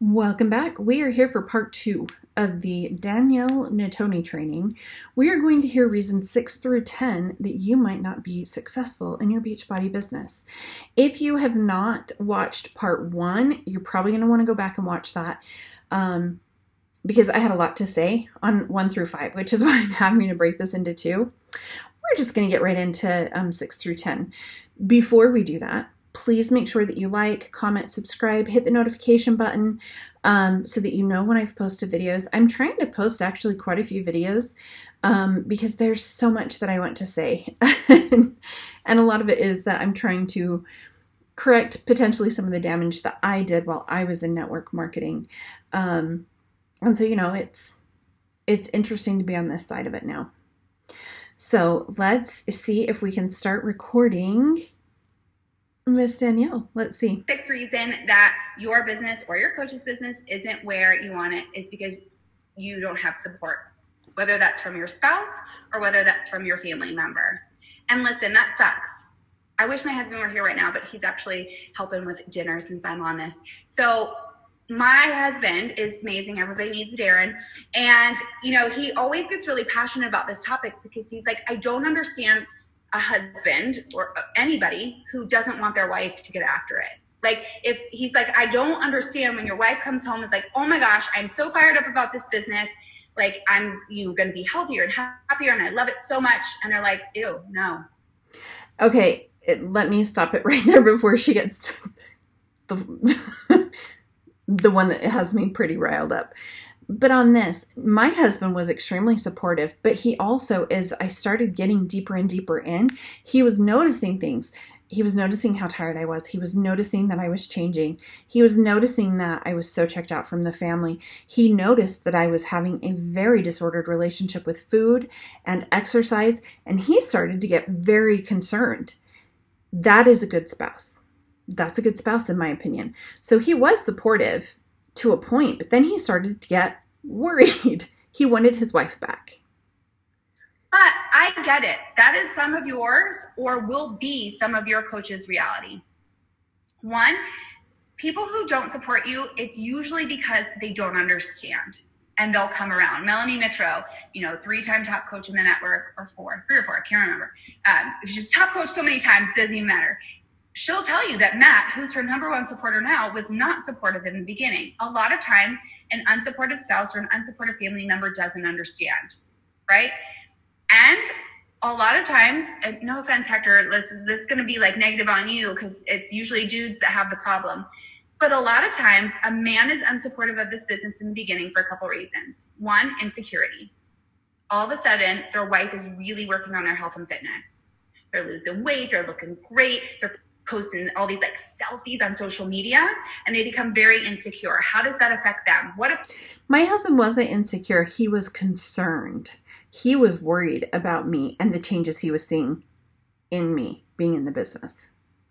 Welcome back. We are here for part 2 of the Danielle Natoni training. We are going to hear reasons 6 through 10 that you might not be successful in your Beachbody business. If you have not watched part 1, you're probably going to want to go back and watch that because I had a lot to say on 1 through 5, which is why I'm having to break this into 2. We're just going to get right into 6 through 10. Before we do that, please make sure that you like, comment, subscribe, hit the notification button so that you know when I've posted videos. I'm trying to post actually quite a few videos because there's so much that I want to say. And a lot of it is that I'm trying to correct potentially some of the damage that I did while I was in network marketing. And so, you know, it's interesting to be on this side of it now. So let's see if we can start recording. Miss Danielle, let's see. Sixth reason that your business or your coach's business isn't where you want it is because you don't have support, whether that's from your spouse or whether that's from your family member. And listen, that sucks. I wish my husband were here right now, but he's actually helping with dinner since I'm on this. So my husband is amazing. Everybody needs Darren. And, you know, he always gets really passionate about this topic because he's like, I don't understand a husband or anybody who doesn't want their wife to get after it. Like, if he's like, I don't understand when your wife comes home is like, oh my gosh, I'm so fired up about this business. Like, I'm, going to be healthier and happier and I love it so much. And they're like, ew, no. Okay. Let me stop it right there before she gets the one that has me pretty riled up. But on this, my husband was extremely supportive, but he also, as I started getting deeper and deeper in, he was noticing things. He was noticing how tired I was. He was noticing that I was changing. He was noticing that I was so checked out from the family. He noticed that I was having a very disordered relationship with food and exercise, and he started to get very concerned. That is a good spouse. That's a good spouse, in my opinion. So he was supportive to a point, but then he started to get worried. He wanted his wife back. But I get it. That is some of yours or will be some of your coach's reality. One, people who don't support you, it's usually because they don't understand and they'll come around. Melanie Mitro, 3-time top coach in the network, or 3 or 4, I can't remember. She's top coach so many times, doesn't even matter. She'll tell you that Matt, who's her #1 supporter now, was not supportive in the beginning. A lot of times, an unsupportive spouse or an unsupportive family member doesn't understand, right? And a lot of times, and no offense, Hector, this is going to be like negative on you because it's usually dudes that have the problem. But a lot of times, a man is unsupportive of this business in the beginning for a couple reasons. One, insecurity. All of a sudden, their wife is really working on their health and fitness. They're losing weight. They're looking great. They're posting all these like selfies on social media and they become very insecure. How does that affect them? What if my husband wasn't insecure? He was concerned. He was worried about me and the changes he was seeing in me being in the business.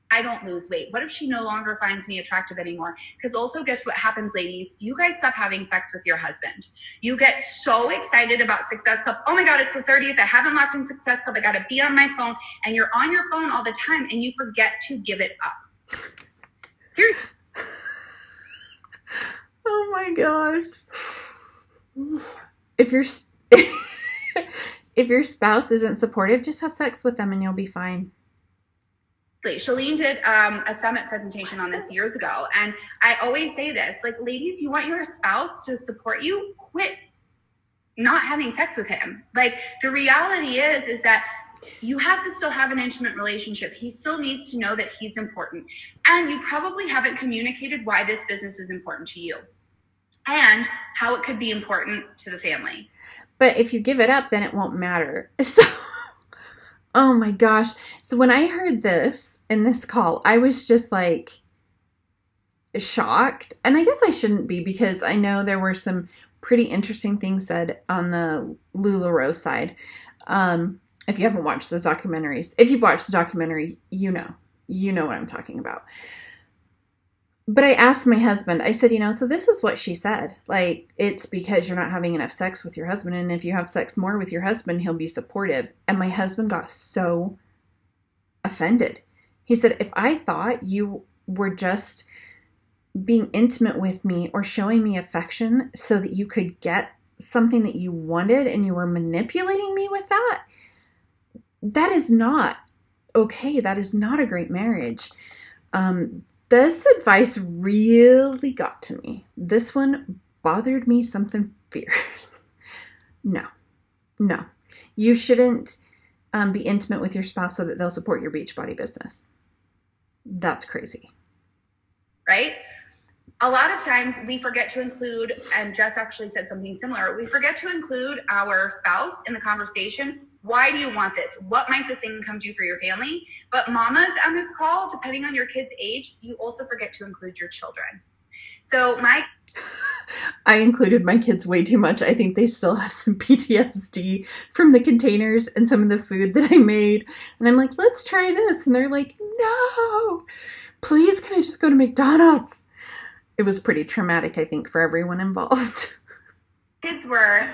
I don't lose weight? What if she no longer finds me attractive anymore? Because also guess what happens, ladies? You guys stop having sex with your husband. You get so excited about Success Club. Oh my God, it's the 30th. I haven't locked in Success Club. I got to be on my phone. And you're on your phone all the time and you forget to give it up. Seriously. Oh my gosh. If your spouse isn't supportive, just have sex with them and you'll be fine. Shalene did a summit presentation on this years ago. And I always say this, like, ladies, you want your spouse to support you? Quit not having sex with him. Like, the reality is that you have to still have an intimate relationship. He still needs to know that he's important. And you probably haven't communicated why this business is important to you and how it could be important to the family. But if you give it up, then it won't matter. So, oh my gosh. So when I heard this in this call, I was just like shocked. And I guess I shouldn't be because I know there were some pretty interesting things said on the LuLaRoe side. If you haven't watched those documentaries, if you've watched the documentary, you know what I'm talking about. But I asked my husband, I said, so this is what she said. Like, it's because you're not having enough sex with your husband. And if you have sex more with your husband, he'll be supportive. And my husband got so offended. He said, if I thought you were just being intimate with me or showing me affection so that you could get something that you wanted and you were manipulating me with that, that is not okay. That is not a great marriage. This advice really got to me. This one bothered me something fierce. No. You shouldn't be intimate with your spouse so that they'll support your Beachbody business. That's crazy. Right? A lot of times we forget to include, and Jess actually said something similar, we forget to include our spouse in the conversation. Why do you want this? What might this income do for your family? But mamas on this call, depending on your kid's age, you also forget to include your children. So I included my kids way too much. I think they still have some PTSD from the containers and some of the food that I made. And I'm like, let's try this. And they're like, no, please, can I just go to McDonald's? It was pretty traumatic, I think, for everyone involved. Kids were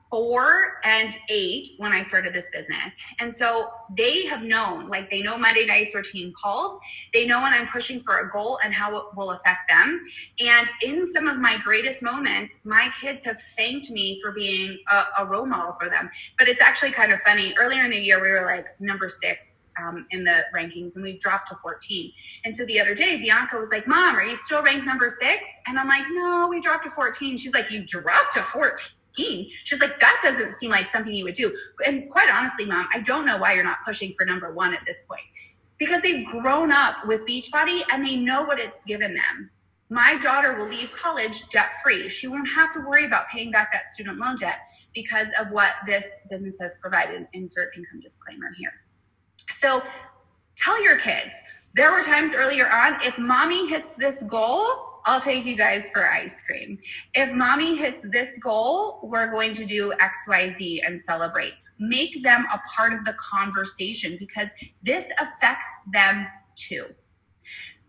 4 and 8 when I started this business. And so they have known, like they know Monday nights are team calls. They know when I'm pushing for a goal and how it will affect them. And in some of my greatest moments, my kids have thanked me for being a role model for them. But it's actually kind of funny. Earlier in the year, we were like number 6 in the rankings, and we've dropped to 14. And so the other day, Bianca was like, Mom, are you still ranked number 6? And I'm like, no, we dropped to 14. She's like, you dropped to 14? She's like, that doesn't seem like something you would do. And quite honestly, Mom, I don't know why you're not pushing for number 1 at this point, because they've grown up with Beachbody and they know what it's given them. My daughter will leave college debt-free. She won't have to worry about paying back that student loan debt because of what this business has provided. Insert income disclaimer here. So tell your kids, there were times earlier on, if mommy hits this goal, I'll take you guys for ice cream. If mommy hits this goal, we're going to do X, Y, Z and celebrate. Make them a part of the conversation because this affects them too.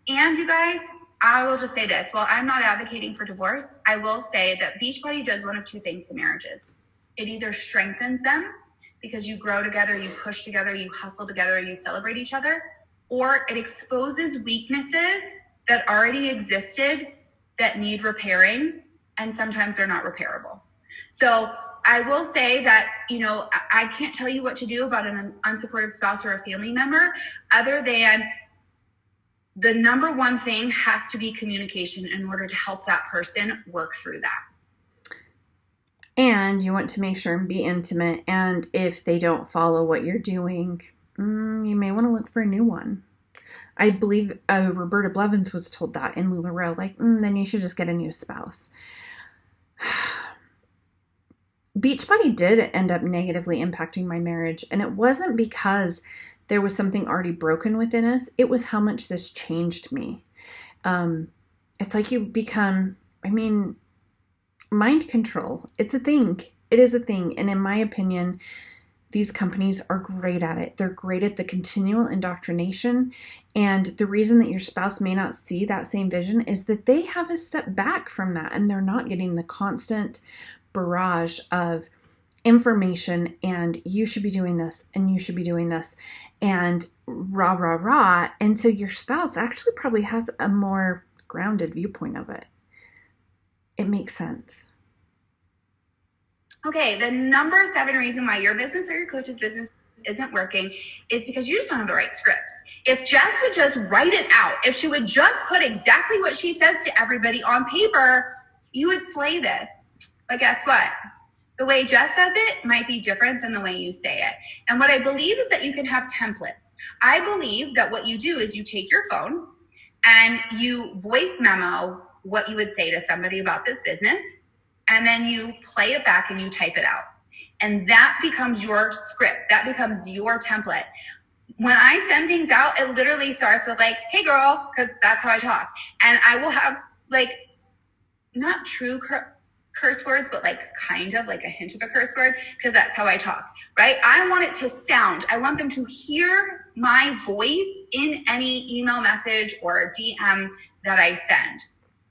And you guys, I will just say this. While I'm not advocating for divorce, I will say that Beachbody does one of 2 things to marriages. It either strengthens them because you grow together, you push together, you hustle together, you celebrate each other, or it exposes weaknesses that already existed that need repairing, and sometimes they're not repairable. So I will say that, I can't tell you what to do about an unsupportive spouse or a family member other than the number one thing has to be communication in order to help that person work through that. And you want to make sure and be intimate. And if they don't follow what you're doing, you may want to look for a new one. I believe Roberta Blevins was told that in LuLaRoe, like, then you should just get a new spouse. Beachbody did end up negatively impacting my marriage. And it wasn't because there was something already broken within us. It was how much this changed me. It's like you become, mind control. It's a thing. It is a thing. And in my opinion, these companies are great at it. They're great at the continual indoctrination. And the reason that your spouse may not see that same vision is that they have a step back from that and they're not getting the constant barrage of information and you should be doing this and you should be doing this and rah, rah, rah. And so your spouse actually probably has a more grounded viewpoint of it. It makes sense. Okay, the number 7 reason why your business or your coach's business isn't working is because you just don't have the right scripts. If Jess would just write it out, if she would just put exactly what she says to everybody on paper, you would slay this. But guess what? The way Jess says it might be different than the way you say it. And what I believe is that you can have templates. I believe that what you do is you take your phone and you voice memo what you would say to somebody about this business, and then you play it back and you type it out. And that becomes your script. That becomes your template. When I send things out, it literally starts with like, hey girl, because that's how I talk. And I will have like, not true curse words, but like kind of like a hint of a curse word, because that's how I talk, right? I want it to sound, I want them to hear my voice in any email message or DM that I send.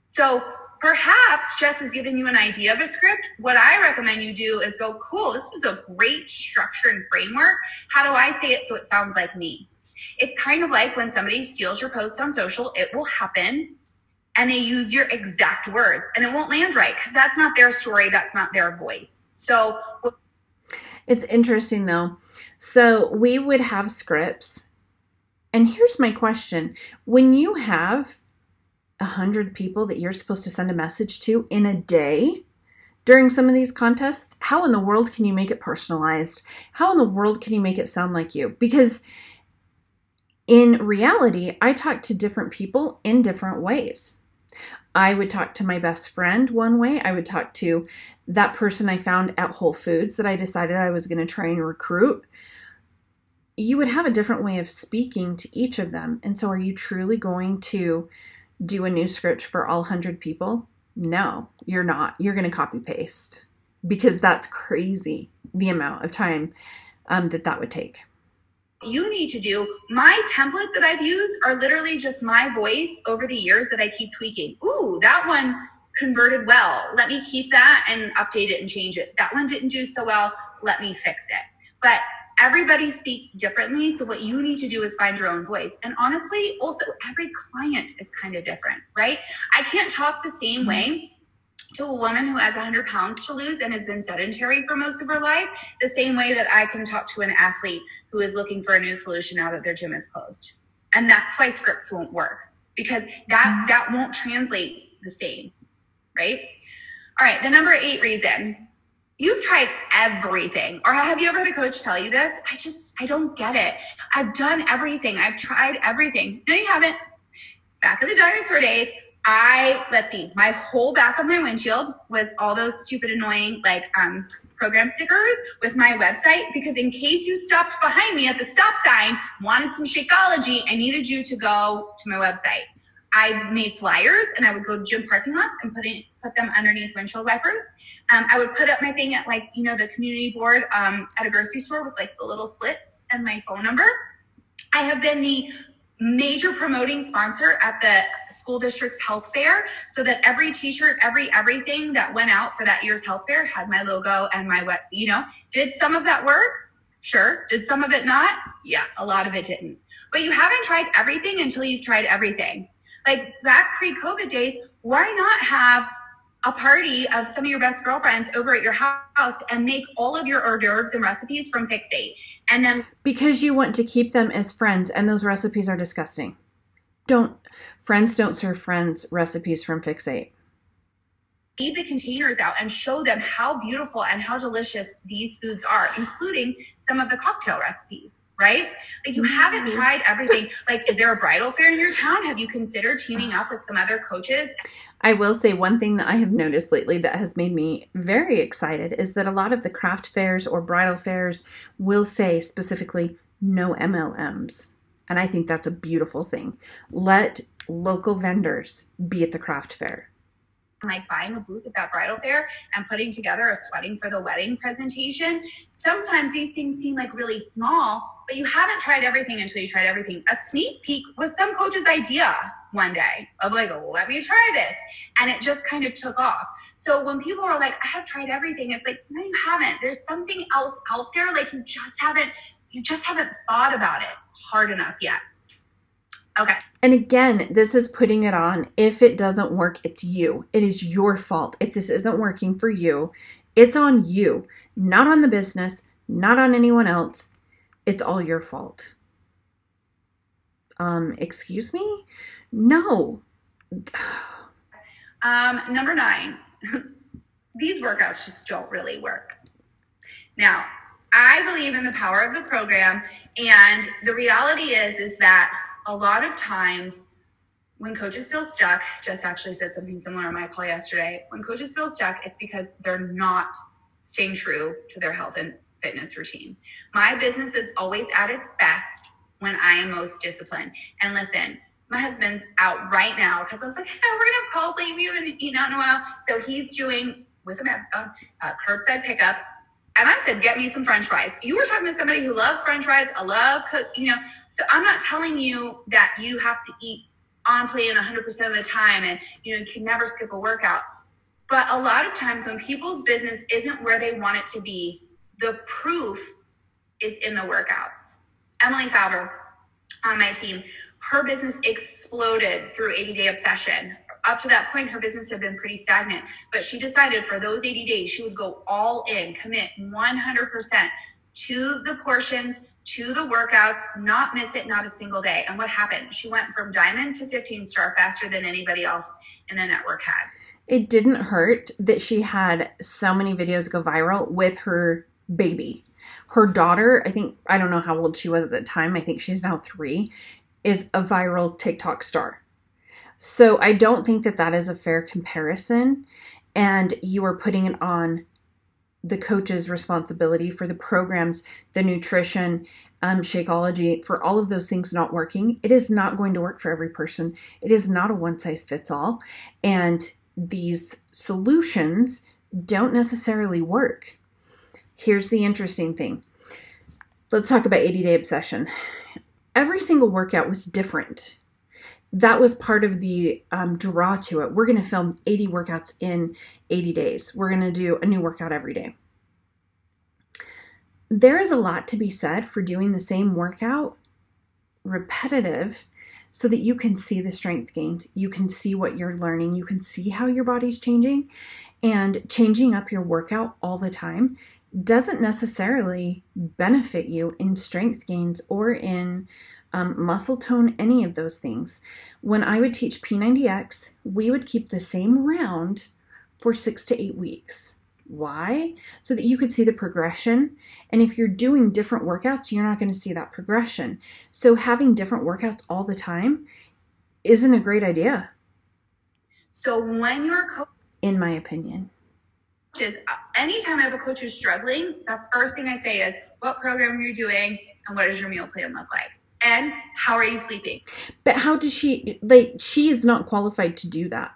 So perhaps Jess has given you an idea of a script. What I recommend you do is go, cool, this is a great structure and framework. How do I say it so it sounds like me? It's kind of like when somebody steals your post on social, it will happen. and they use your exact words, and it won't land right because that's not their story. That's not their voice. So it's interesting though. So we would have scripts, and here's my question. When you have 100 people that you're supposed to send a message to in a day during some of these contests, how in the world can you make it personalized? How in the world can you make it sound like you? Because in reality, I talk to different people in different ways. I would talk to my best friend one way. I would talk to that person I found at Whole Foods that I decided I was going to try and recruit. You would have a different way of speaking to each of them. And so are you truly going to do a new script for all 100 people? No, you're not. You're going to copy paste because that's crazy, the amount of time that would take. You need to do, my templates that I've used are literally just my voice over the years that I keep tweaking. Ooh, that one converted well. Let me keep that and update it and change it. That one didn't do so well. Let me fix it. But everybody speaks differently. So what you need to do is find your own voice. And honestly, also every client is kind of different, right? I can't talk the same way to a woman who has 100 pounds to lose and has been sedentary for most of her life, the same way that I can talk to an athlete who is looking for a new solution now that their gym is closed. And that's why scripts won't work, because that won't translate the same, right? All right, the number 8 reason. You've tried everything. Or have you ever had a coach tell you this? I don't get it. I've done everything. I've tried everything. No, you haven't. Back in the dinosaur days, let's see, my whole back of my windshield was all those stupid, annoying, program stickers with my website, because in case you stopped behind me at the stop sign, wanted some Shakeology, I needed you to go to my website. I made flyers, and I would go to gym parking lots and put them underneath windshield wipers. I would put up my thing at the community board at a grocery store with the little slits and my phone number. I have been the major promoting sponsor at the school district's health fair, so that every t-shirt, everything that went out for that year's health fair had my logo and my did some of that work? Sure. Did some of it not? Yeah, a lot of it didn't. But you haven't tried everything until you've tried everything. Like back pre-COVID days, why not have a party of some of your best girlfriends over at your house and make all of your hors d'oeuvres and recipes from Fixate? And then because you want to keep them as friends, and those recipes are disgusting. Friends don't serve friends recipes from Fixate. Leave the containers out and show them how beautiful and how delicious these foods are, including some of the cocktail recipes, right? You haven't tried everything. Is there a bridal fair in your town? Have you considered teaming up with some other coaches? I will say one thing that I have noticed lately that has made me very excited is that a lot of the craft fairs or bridal fairs will say specifically no MLMs. And I think that's a beautiful thing. Let local vendors be at the craft fair. Buying a booth at that bridal fair and putting together a sweating for the wedding presentation. Sometimes these things seem really small, but you haven't tried everything until you tried everything. A sneak peek was some coach's idea one day of let me try this. And it just kind of took off. So when people are I have tried everything, it's no, you haven't. There's something else out there. You just haven't thought about it hard enough yet. Okay. And again, this is putting it on. If it doesn't work, it's you. It is your fault. If this isn't working for you, it's on you, not on the business, not on anyone else. It's all your fault. Excuse me? No. Number 9, these workouts just don't really work. Now, I believe in the power of the program, and the reality is that a lot of times when coaches feel stuck, Jess actually said something similar on my call yesterday. When coaches feel stuck, it's because they're not staying true to their health and fitness routine. My business is always at its best when I am most disciplined. And listen, my husband's out right now because I was like, hey, we're going to have calls late. We haven't eaten out in a while. So he's doing, with a mask on, curbside pickup. And I said, get me some French fries. You were talking to somebody who loves French fries. I love so I'm not telling you that you have to eat on plan 100% of the time and, you can never skip a workout. But a lot of times when people's business isn't where they want it to be, the proof is in the workouts. Emily Fauber on my team, her business exploded through 80 Day Obsession. up to that point, her business had been pretty stagnant, but she decided for those 80 days, she would go all in, commit 100% to the portions, to the workouts, not miss it, not a single day. And what happened? She went from diamond to 15-star faster than anybody else in the network had. It didn't hurt that she had so many videos go viral with her baby. Her daughter, I don't know how old she was at the time. I think she's now 3, is a viral TikTok star. So I don't think that that is a fair comparison. And you are putting it on the coach's responsibility for the programs, the nutrition, Shakeology, for all of those things not working. It is not going to work for every person. It is not a one size fits all. And these solutions don't necessarily work. Here's the interesting thing. Let's talk about 80-day obsession. Every single workout was different. That was part of the draw to it. We're going to film 80 workouts in 80 days. We're going to do a new workout every day. There is a lot to be said for doing the same workout repetitive so that you can see the strength gains. You can see what you're learning. You can see how your body's changing, and changing up your workout all the time doesn't necessarily benefit you in strength gains or in muscle tone, any of those things. When I would teach P90X, we would keep the same round for 6 to 8 weeks. Why? So that you could see the progression. And if you're doing different workouts, you're not going to see that progression. So having different workouts all the time isn't a great So when you're in my opinion. Anytime I have a coach who's struggling, the first thing I say is, what program you're doing and what does your meal plan look like? And how are you sleeping? But how does she is not qualified to do that.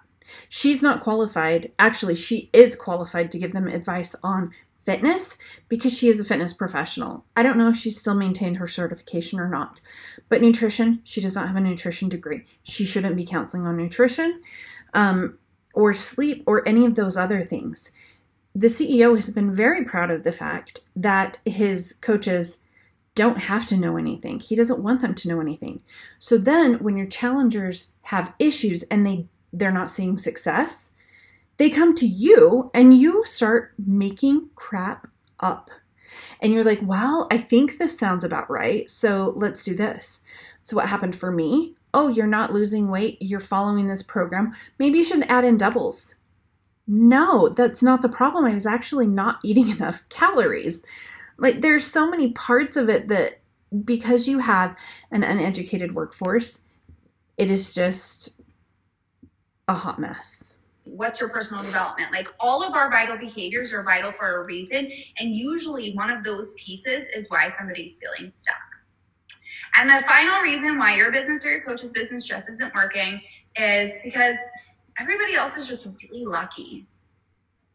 She's not qualified. Actually, she is qualified to give them advice on fitness because she is a fitness professional. I don't know if she's still maintained her certification or not, but nutrition, she does not have a nutrition degree. She shouldn't be counseling on nutrition or sleep or any of those other things. The CEO has been very proud of the fact that his coaches don't have to know anything. He doesn't want them to know anything. So then when your challengers have issues and they're not seeing success, they come to you and you start making crap up. And you're like, well, I think this sounds about right. So let's do this. So what happened for me? Oh, you're not losing weight. You're following this program. Maybe you should add in doubles. No, that's not the problem. I was actually not eating enough calories. Like, there's so many parts of it that because you have an uneducated workforce, it is just a hot mess. What's your personal development? Like, all of our vital behaviors are vital for a reason. And usually one of those pieces is why somebody's feeling stuck. And the final reason why your business or your coach's business just isn't working is because everybody else is just really lucky.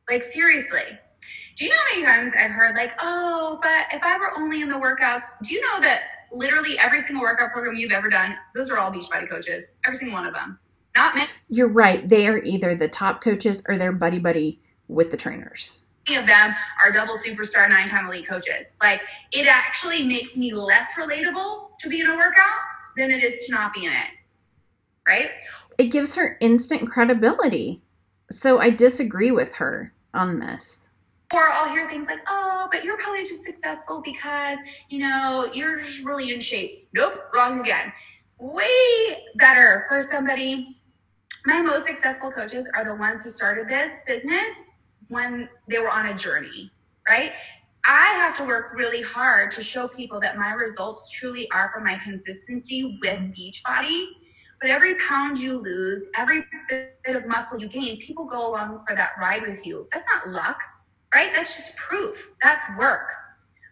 Like, seriously. Do you know how many times I've heard like, oh, but if I were only in the workouts, do you know that literally every single workout program you've ever done, those are all Beachbody coaches, every single one of them. Not many. You're right. They are either the top coaches or they're buddy with the trainers. Many of them are double superstar 9-time elite coaches. Like, it actually makes me less relatable to be in a workout than it is to not be in it. Right? It gives her instant credibility. So I disagree with her on this. Or I'll hear things like, oh, but you're probably just successful because, you're just really in shape. Nope, wrong again. Way better for somebody. My most successful coaches are the ones who started this business when they were on a journey, right? I have to work really hard to show people that my results truly are from my consistency with Beachbody. But every pound you lose, every bit of muscle you gain, people go along for that ride with you. That's not luck. Right? That's just proof. That's work.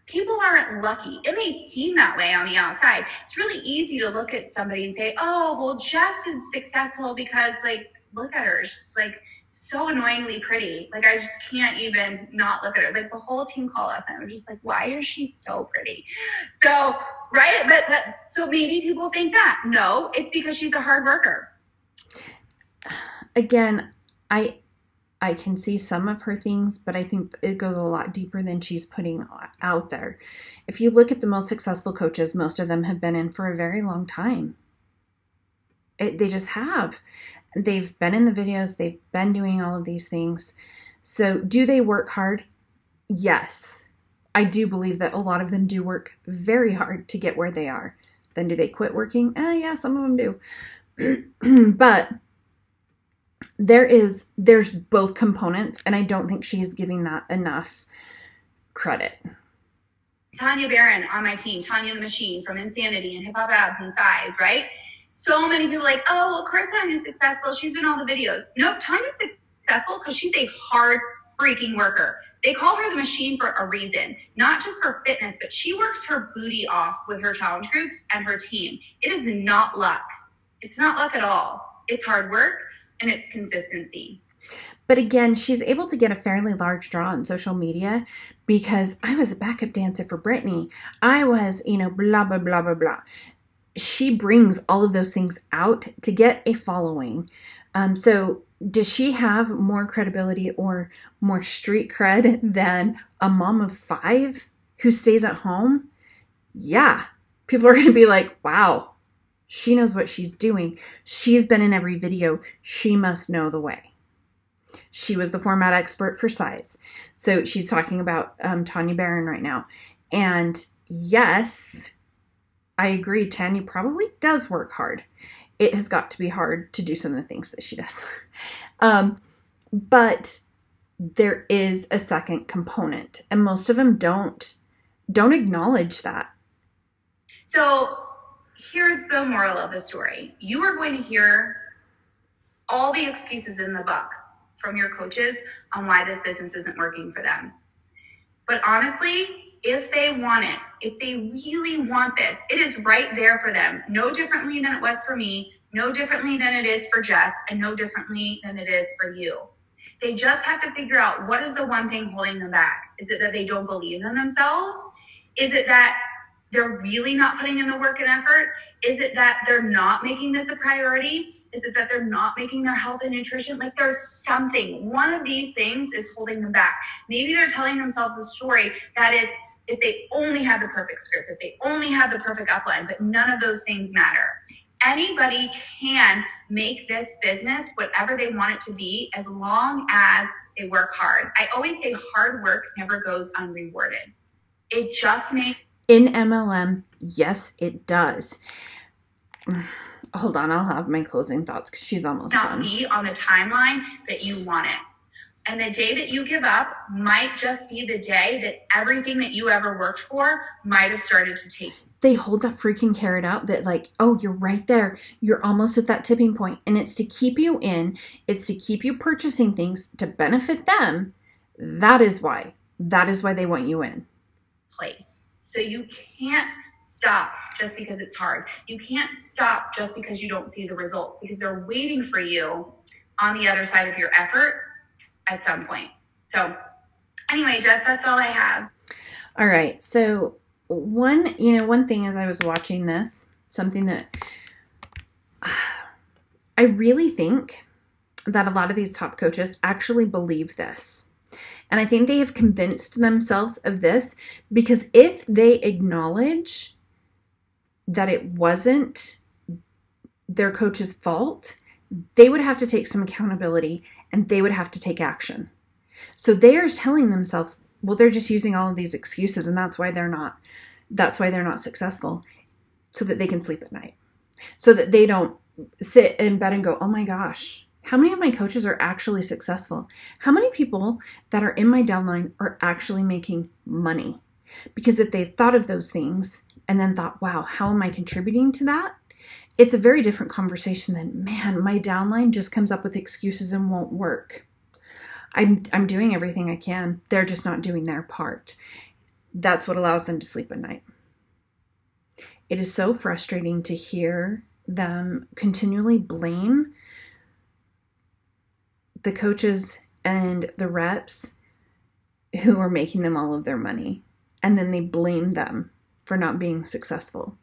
People aren't lucky. It may seem that way on the outside. It's really easy to look at somebody and say, oh, well, Jess is successful because, like, look at her. She's, like, so annoyingly pretty. Like, I just can't even not look at her. Like, the whole team call last night. We're just like, why is she so pretty? So, right? So maybe people think that. No, it's because she's a hard worker. Again, I can see some of her things, but I think it goes a lot deeper than she's putting out there. If you look at the most successful coaches, most of them have been in for a very long time. They just have. They've been in the videos. They've been doing all of these things. So do they work hard? Yes. I do believe that a lot of them do work very hard to get where they are. Then do they quit working? Yeah, some of them do. But there's both components, and I don't think she's giving that enough credit. Tanya Barron on my team, Tanya the Machine from Insanity and Hip Hop Abs and Size, right? So many people like, oh, well, Chris Tanya's successful. She's been on the videos. No, Tanya's successful because she's a hard freaking worker. They call her the machine for a reason, not just for fitness, but she works her booty off with her challenge groups and her team. It is not luck. It's not luck at all. It's hard work and it's consistency. But again, she's able to get a fairly large draw on social media because I was a backup dancer for Britney. I was, blah, blah, blah, blah, blah. She brings all of those things out to get a following. So does she have more credibility or more street cred than a mom of 5 who stays at home? Yeah. People are going to be like, wow, she knows what she's doing. She's been in every video. She must know the way. She was the format expert for Size. So she's talking about Tanya Barron right now. And yes, I agree. Tanya probably does work hard. It has got to be hard to do some of the things that she does. But there is a second component, and most of them don't acknowledge that. So here's the moral of the story. You are going to hear all the excuses in the book from your coaches on why this business isn't working for them. But honestly, if they want it, if they really want this, it is right there for them. No differently than it was for me, no differently than it is for Jess, and no differently than it is for you. They just have to figure out, what is the one thing holding them back? Is it that they don't believe in themselves? Is it that they're really not putting in the work and effort? Is it that they're not making this a priority? Is it that they're not making their health and nutrition? Like, there's something. One of these things is holding them back. Maybe they're telling themselves a story that it's, if they only had the perfect script, if they only had the perfect upline, but none of those things matter. Anybody can make this business whatever they want it to be as long as they work hard. I always say hard work never goes unrewarded. It just makes... In MLM, yes, it does. Hold on, I'll have my closing thoughts because she's almost done. Be on the timeline that you want it. And the day that you give up might just be the day that everything that you ever worked for might have started to take. They hold that freaking carrot out that like, oh, you're right there. You're almost at that tipping point. And it's to keep you in. It's to keep you purchasing things to benefit them. That is why. That is why they want you in. Place. So you can't stop just because it's hard. You can't stop just because you don't see the results, because they're waiting for you on the other side of your effort at some point. So anyway, Jess, that's all I have. All right. So one thing as I was watching this, something that I really think that a lot of these top coaches actually believe this. And I think they have convinced themselves of this because if they acknowledge that it wasn't their coach's fault, they would have to take some accountability and they would have to take action. So they are telling themselves, well, they're just using all of these excuses and that's why they're not successful, so that they can sleep at night, so that they don't sit in bed and go, oh my gosh, how many of my coaches are actually successful? How many people that are in my downline are actually making money? Because if they thought of those things and then thought, wow, how am I contributing to that? It's a very different conversation than, man, my downline just comes up with excuses and won't work. I'm doing everything I can. They're just not doing their part. That's what allows them to sleep at night. It is so frustrating to hear them continually blame the coaches and the reps who are making them all of their money. And then they blame them for not being successful.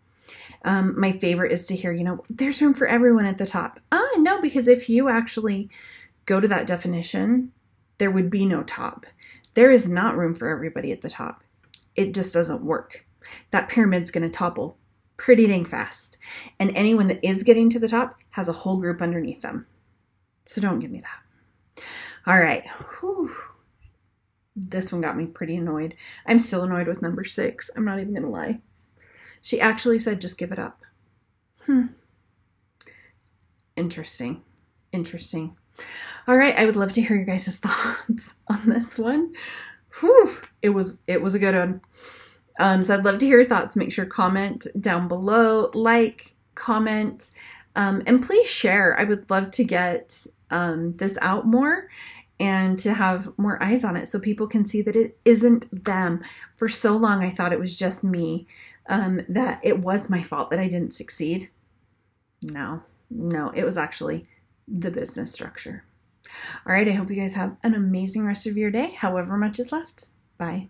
My favorite is to hear, there's room for everyone at the top. No, because if you actually go to that definition, there would be no top. There is not room for everybody at the top. It just doesn't work. That pyramid's going to topple pretty dang fast. And anyone that is getting to the top has a whole group underneath them. So don't give me that. All right. Whew. This one got me pretty annoyed. I'm still annoyed with number 6. I'm not even going to lie. She actually said, just give it up. Interesting. Interesting. All right. I would love to hear your guys' thoughts on this one. Whew. It was a good one. So I'd love to hear your thoughts. Make sure comment down below, like, comment, and please share. I would love to get this out more and to have more eyes on it so people can see that it isn't them. For so long, I thought it was just me, that it was my fault that I didn't succeed. No, it was actually the business structure. All right, I hope you guys have an amazing rest of your day, however much is left. Bye.